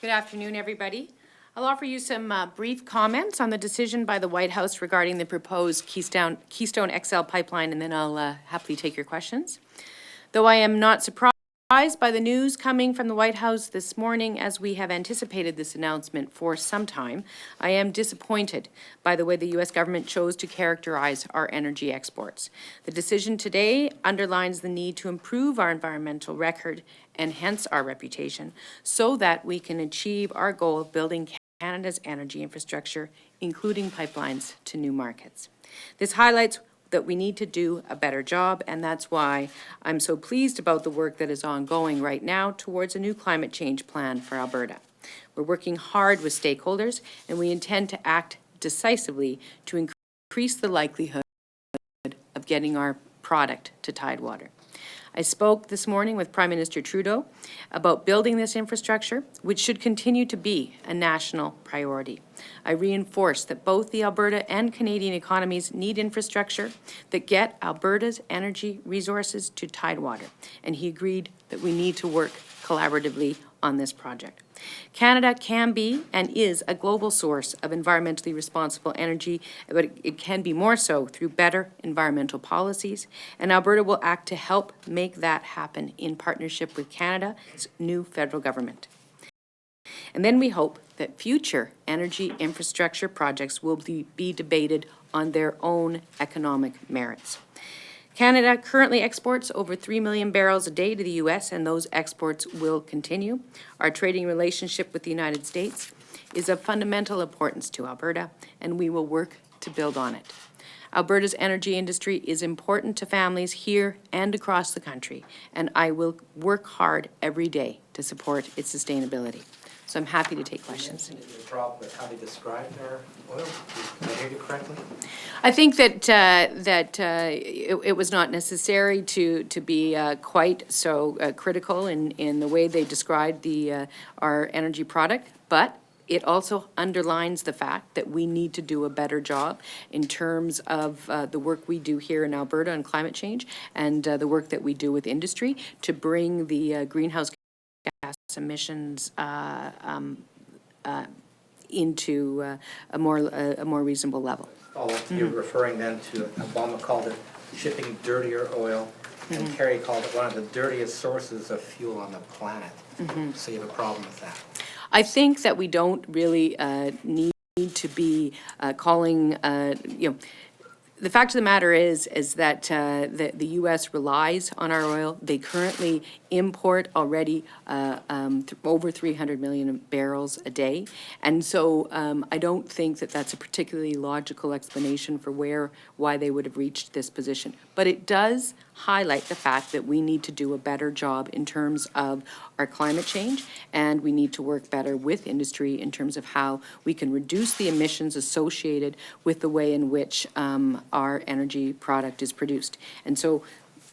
Good afternoon, everybody. I'll offer you some brief comments on the decision by the White House regarding the proposed Keystone XL pipeline, and then I'll happily take your questions. Though I am not surprised by the news coming from the White House this morning, as we have anticipated this announcement for some time, I am disappointed by the way the U.S. government chose to characterize our energy exports. The decision today underlines the need to improve our environmental record and hence our reputation, so that we can achieve our goal of building Canada's energy infrastructure, including pipelines to new markets. This highlights that we need to do a better job, and that's why I'm so pleased about the work that is ongoing right now towards a new climate change plan for Alberta. We're working hard with stakeholders, and we intend to act decisively to increase the likelihood of getting our product to Tidewater. I spoke this morning with Prime Minister Trudeau about building this infrastructure, which should continue to be a national priority. I reinforced that both the Alberta and Canadian economies need infrastructure that get Alberta's energy resources to Tidewater, and he agreed that we need to work collaboratively on this project. Canada can be and is a global source of environmentally responsible energy, but it can be more so through better environmental policies, and Alberta will act to help make that happen in partnership with Canada's new federal government. And then we hope that future energy infrastructure projects will be debated on their own economic merits. Canada currently exports over 3 million barrels a day to the U.S., and those exports will continue. Our trading relationship with the United States is of fundamental importance to Alberta, and we will work to build on it. Alberta's energy industry is important to families here and across the country, and I will work hard every day to support its sustainability. So I'm happy to take questions. You mentioned the problem with how they describe their oil. Did I hear you correctly? I think that it was not necessary to be quite so critical in the way they described our energy product, but it also underlines the fact that we need to do a better job in terms of the work we do here in Alberta on climate change and the work that we do with industry to bring the greenhouse gas emissions into a more reasonable level. You're referring then to Obama called it shipping dirtier oil, and Kerry called it one of the dirtiest sources of fuel on the planet. So you have a problem with that? I think that we don't really need to be calling, the fact of the matter is that the U.S. relies on our oil. They currently import already over 300 million barrels a day. And so I don't think that that's a particularly logical explanation for why they would have reached this position. But it does highlight the fact that we need to do a better job in terms of our climate change, and we need to work better with industry in terms of how we can reduce the emissions associated with the way in which our energy product is produced. And so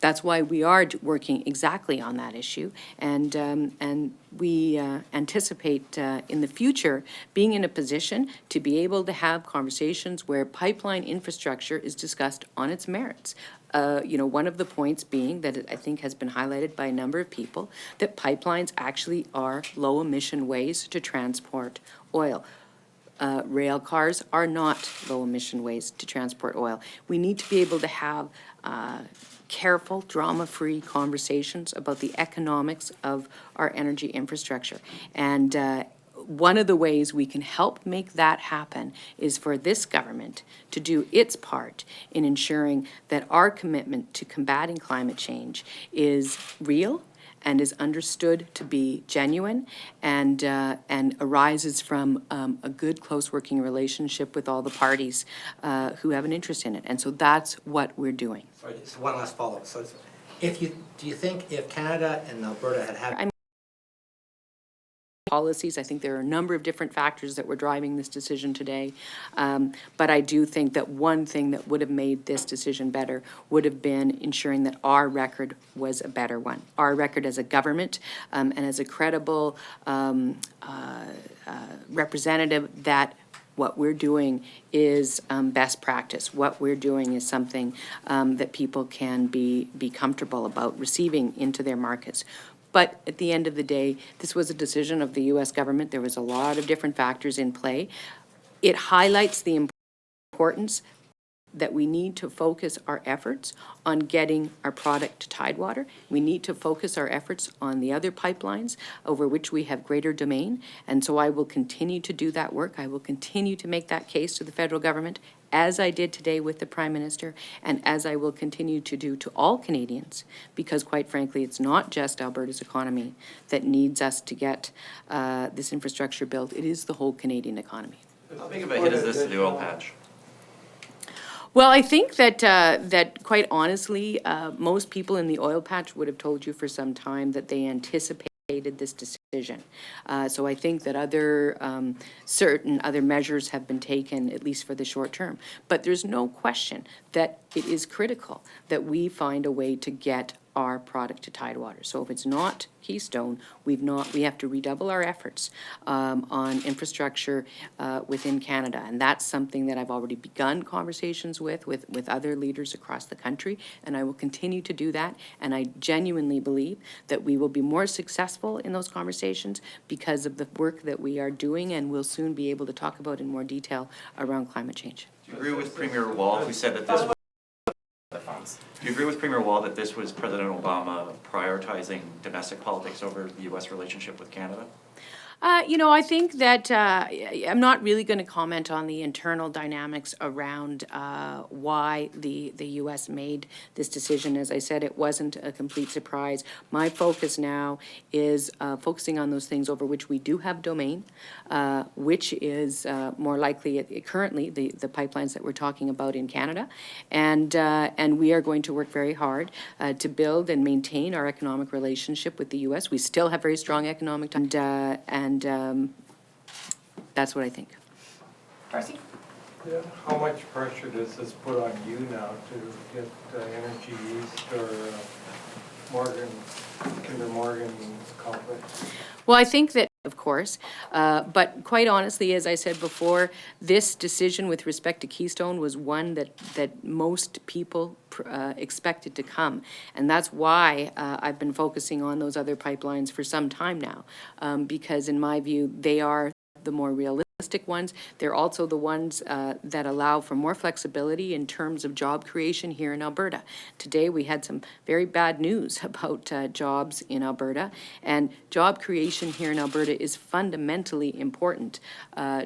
that's why we are working exactly on that issue, and we anticipate in the future being in a position to be able to have conversations where pipeline infrastructure is discussed on its merits. One of the points being that I think has been highlighted by a number of people, that pipelines actually are low-emission ways to transport oil. Rail cars are not low-emission ways to transport oil. We need to be able to have careful, drama-free conversations about the economics of our energy infrastructure. And one of the ways we can help make that happen is for this government to do its part in ensuring that our commitment to combating climate change is real and is understood to be genuine and arises from a good, close working relationship with all the parties who have an interest in it. And so that's what we're doing. Sorry, just one last follow-up. So do you think if Canada and Alberta had policies, I think there are a number of different factors that were driving this decision today. But I do think that one thing that would have made this decision better would have been ensuring that our record was a better one. Our record as a government and as a credible representative that what we're doing is best practice. What we're doing is something that people can be comfortable about receiving into their markets. But at the end of the day, this was a decision of the U.S. government. There was a lot of different factors in play. It highlights the importance that we need to focus our efforts on getting our product to Tidewater. We need to focus our efforts on the other pipelines over which we have greater domain. And so I will continue to do that work. I will continue to make that case to the federal government, as I did today with the Prime Minister, and as I will continue to do to all Canadians, because quite frankly, it's not just Alberta's economy that needs us to get this infrastructure built. It is the whole Canadian economy. How big of a hit is this to the oil patch? Well, I think that quite honestly, most people in the oil patch would have told you for some time that they anticipated this decision. So I think that certain other measures have been taken, at least for the short term. But there's no question that it is critical that we find a way to get our product to Tidewater. So if it's not Keystone, we have to redouble our efforts on infrastructure within Canada. And that's something that I've already begun conversations with other leaders across the country, and I will continue to do that. And I genuinely believe that we will be more successful in those conversations because of the work that we are doing and will soon be able to talk about in more detail around climate change. Do you agree with Premier Wall, who said that this Do you agree with Premier Wall that this was President Obama prioritizing domestic politics over the U.S. relationship with Canada? I think that I'm not really going to comment on the internal dynamics around why the U.S. made this decision. As I said, it wasn't a complete surprise. My focus now is focusing on those things over which we do have domain, which is more likely currently the pipelines that we're talking about in Canada. And we are going to work very hard to build and maintain our economic relationship with the U.S. We still have very strong economic and that's what I think. Darcy? Yeah, how much pressure does this put on you now to get Energy East or Kinder Morgan complex? Well, I think that, of course, but quite honestly, as I said before, this decision with respect to Keystone was one that most people expected to come. And that's why I've been focusing on those other pipelines for some time now, because in my view, they are the more realistic ones. They're also the ones that allow for more flexibility in terms of job creation here in Alberta. Today we had some very bad news about jobs in Alberta, and job creation here in Alberta is fundamentally important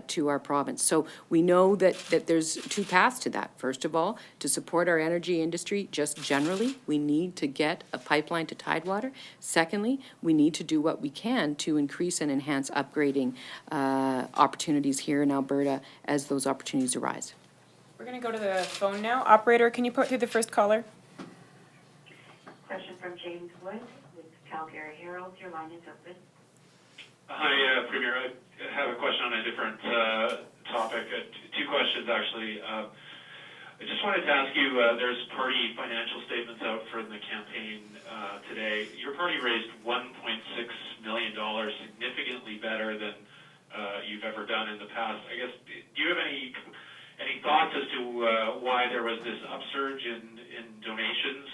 to our province. So we know that there's two paths to that. First of all, to support our energy industry just generally, we need to get a pipeline to Tidewater. Secondly, we need to do what we can to increase and enhance upgrading opportunities here in Alberta as those opportunities arise. We're going to go to the phone now. Operator, can you put through the first caller? Question from James Wood with Calgary Herald. Your line is open. Hi, Premier. I have a question on a different topic. Two questions, actually. I just wanted to ask you, there's party financial statements out from the campaign today. Your party raised $1.6 million, significantly better than you've ever done in the past. I guess, do you have any thoughts as to why there was this upsurge in donations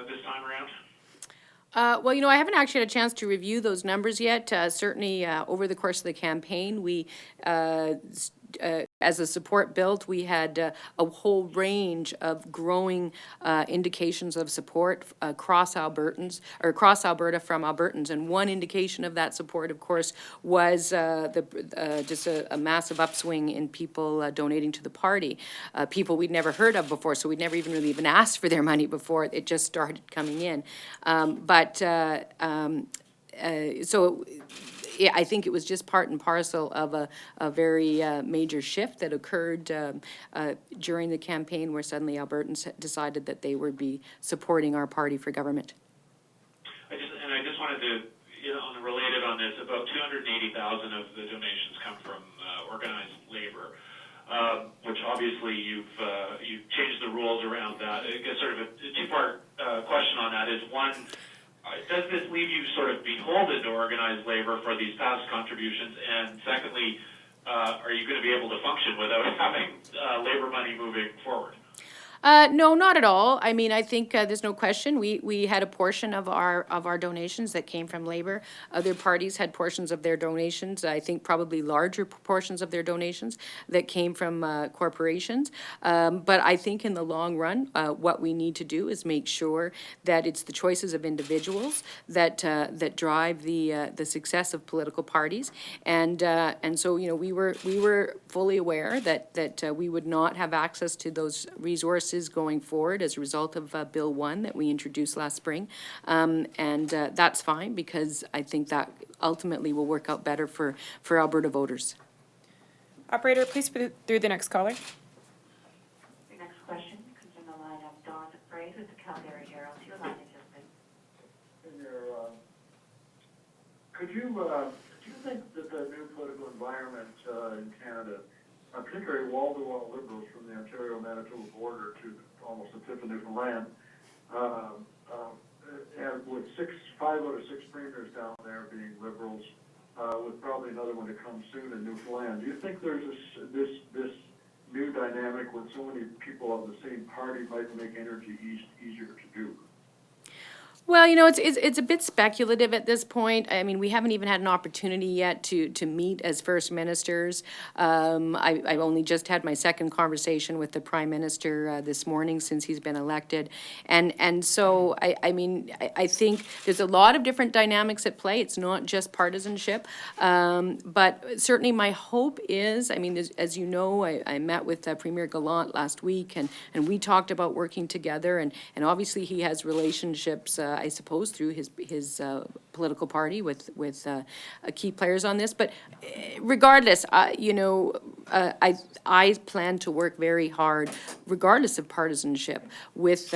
this time around? Well, I haven't actually had a chance to review those numbers yet. Certainly, over the course of the campaign, we as the support built, we had a whole range of growing indications of support across Albertans, or across Alberta from Albertans. And one indication of that support, of course, was just a massive upswing in people donating to the party. People we'd never heard of before, so we'd never even asked for their money before. It just started coming in. So yeah, I think it was just part and parcel of a very major shift that occurred during the campaign, where suddenly Albertans decided that they would be supporting our party for government. I just wanted to, related on this, about 280,000 of the donations come from organized labor, which obviously you've changed the rules around that. I guess sort of a two-part question on that is, one, does this leave you sort of beholden to organized labor for these past contributions? And secondly, are you going to be able to function without having labor money moving forward? No, not at all. I mean, I think there's no question. We had a portion of our donations that came from labor. Other parties had portions of their donations. I think probably larger proportions of their donations that came from corporations. But I think in the long run, what we need to do is make sure that it's the choices of individuals that drive the success of political parties. And so we were fully aware that we would not have access to those resources going forward as a result of Bill 1 that we introduced last spring. And that's fine, because I think that ultimately will work out better for Alberta voters. Operator, please put through the next caller. Your next question comes from the line of Don Frey with the Calgary Herald. Your line is open. Do you think that the new political environment in Canada, particularly wall-to-wall Liberals from the Ontario-Manitoba border to almost the tip of Newfoundland, and with 5 out of 6 premiers down there being Liberals, with probably another one to come soon in Newfoundland, do you think there's this new dynamic when so many people of the same party might make energy easier to do? Well, it's a bit speculative at this point. I mean, we haven't even had an opportunity yet to meet as First Ministers. I've only just had my second conversation with the Prime Minister this morning since he's been elected. And so, I think there's a lot of different dynamics at play. It's not just partisanship. But certainly my hope is, as you know, I met with Premier Gallant last week, and we talked about working together. And obviously he has relationships, I suppose, through his political party with key players on this. But regardless, I plan to work very hard, regardless of partisanship, with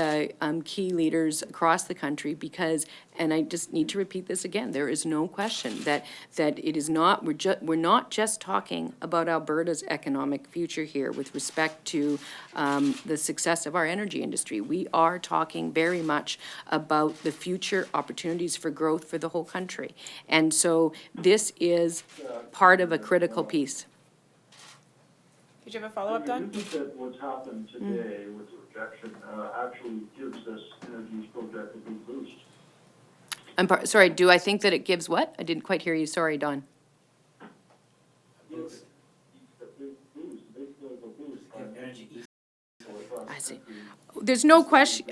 key leaders across the country, because, and I just need to repeat this again, there is no question that it is not, we're not just talking about Alberta's economic future here with respect to the success of our energy industry. We are talking very much about the future opportunities for growth for the whole country. And so this is part of a critical piece. Did you have a follow-up, Don? Do you think that what's happened today with the rejection actually gives this energy project a big boost? Sorry, do I think that it gives what? I didn't quite hear you. Sorry, Don. Boost. A big boost. Energy east. I see. There's no question.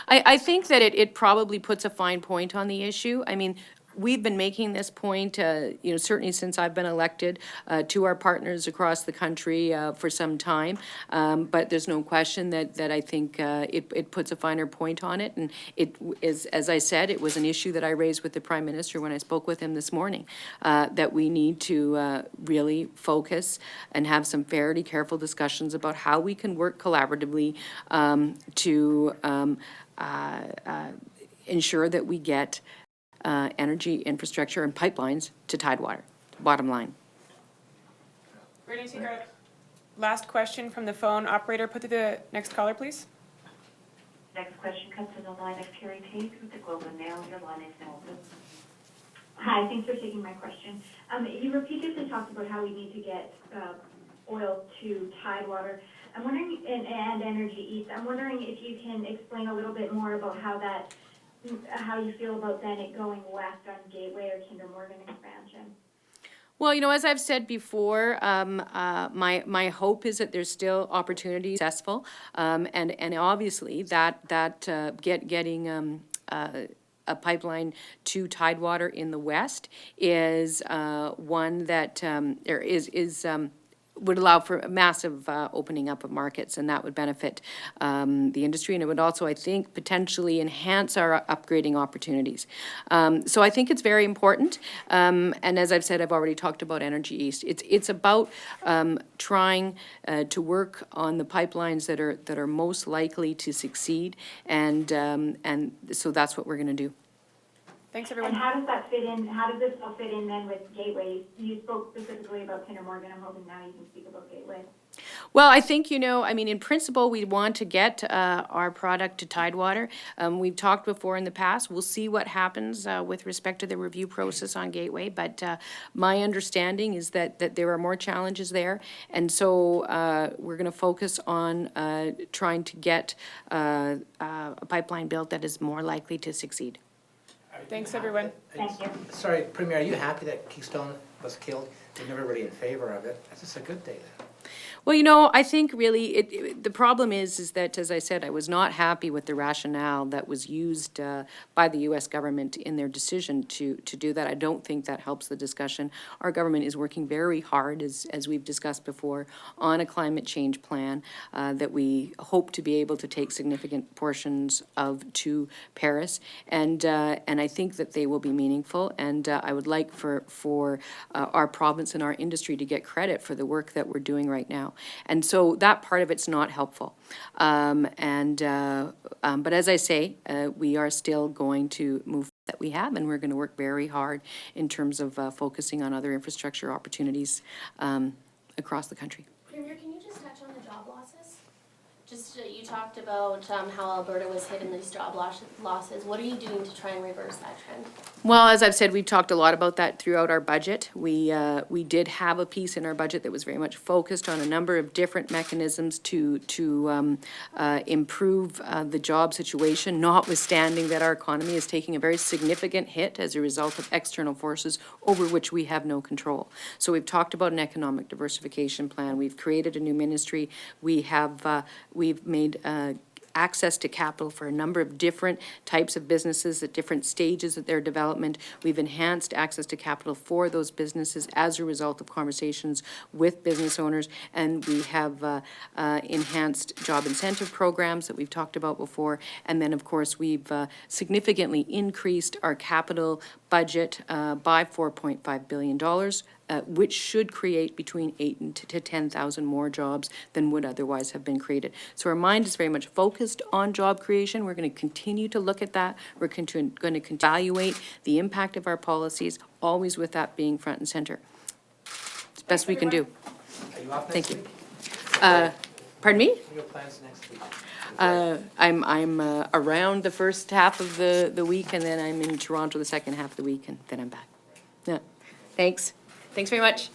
I think that it probably puts a fine point on the issue. I mean, we've been making this point, certainly since I've been elected, to our partners across the country for some time. But there's no question that I think it puts a finer point on it. And it is, as I said, it was an issue that I raised with the Prime Minister when I spoke with him this morning, that we need to really focus and have some fairly careful discussions about how we can work collaboratively to ensure that we get energy infrastructure and pipelines to Tidewater, bottom line. We're going to take our last question from the phone. Operator, put through the next caller, please. Next question comes from the line of Carrie Tate with the Globe and Mail. Your line is now open. Hi, thanks for taking my question. You repeatedly talked about how we need to get oil to Tidewater. I'm wondering, and Energy East. I'm wondering if you can explain a little bit more about how you feel about then it going west on Gateway or Kinder Morgan expansion. Well, as I've said before, my hope is that there's still opportunities successful, and obviously that getting a pipeline to Tidewater in the west is one that would allow for a massive opening up of markets, and that would benefit the industry, and it would also, I think, potentially enhance our upgrading opportunities. So I think it's very important, and as I've said, I've already talked about Energy East. It's about trying to work on the pipelines that are most likely to succeed, and so that's what we're going to do. Thanks, everyone. And how does that fit in? How does this all fit in then with Gateway? You spoke specifically about Kinder Morgan. I'm hoping now you can speak about Gateway. Well, I think, I mean, in principle, we want to get our product to Tidewater. We've talked before in the past. We'll see what happens with respect to the review process on Gateway. But my understanding is that there are more challenges there. And so we're going to focus on trying to get a pipeline built that is more likely to succeed. Thanks, everyone. Thank you. Sorry, Premier, are you happy that Keystone was killed? You're never really in favor of it. That's just a good day then. Well, I think really the problem is that, as I said, I was not happy with the rationale that was used by the U.S. government in their decision to do that. I don't think that helps the discussion. Our government is working very hard, as we've discussed before, on a climate change plan that we hope to be able to take significant portions of to Paris, and I think that they will be meaningful. And I would like for our province and our industry to get credit for the work that we're doing right now. And so that part of it's not helpful. But as I say, we are still going to move that we have, and we're going to work very hard in terms of focusing on other infrastructure opportunities across the country. Premier, can you just touch on the job losses? Just, you talked about how Alberta was hit in these job losses. What are you doing to try and reverse that trend? Well, as I've said, we've talked a lot about that throughout our budget. We did have a piece in our budget that was very much focused on a number of different mechanisms to improve the job situation, notwithstanding that our economy is taking a very significant hit as a result of external forces over which we have no control. So we've talked about an economic diversification plan. We've created a new ministry. We've made access to capital for a number of different types of businesses at different stages of their development. We've enhanced access to capital for those businesses as a result of conversations with business owners, and we have enhanced job incentive programs that we've talked about before. And then, of course, we've significantly increased our capital budget by $4.5 billion, which should create between 8,000 to 10,000 more jobs than would otherwise have been created. So our mind is very much focused on job creation. We're going to continue to look at that. We're going to evaluate the impact of our policies, always with that being front and center. It's the best we can do. Are you off Thank next you. week? Pardon me? What are your plans next week? I'm around the first half of the week, and then I'm in Toronto the second half of the week, and then I'm back. Yeah. Thanks. Thanks very much.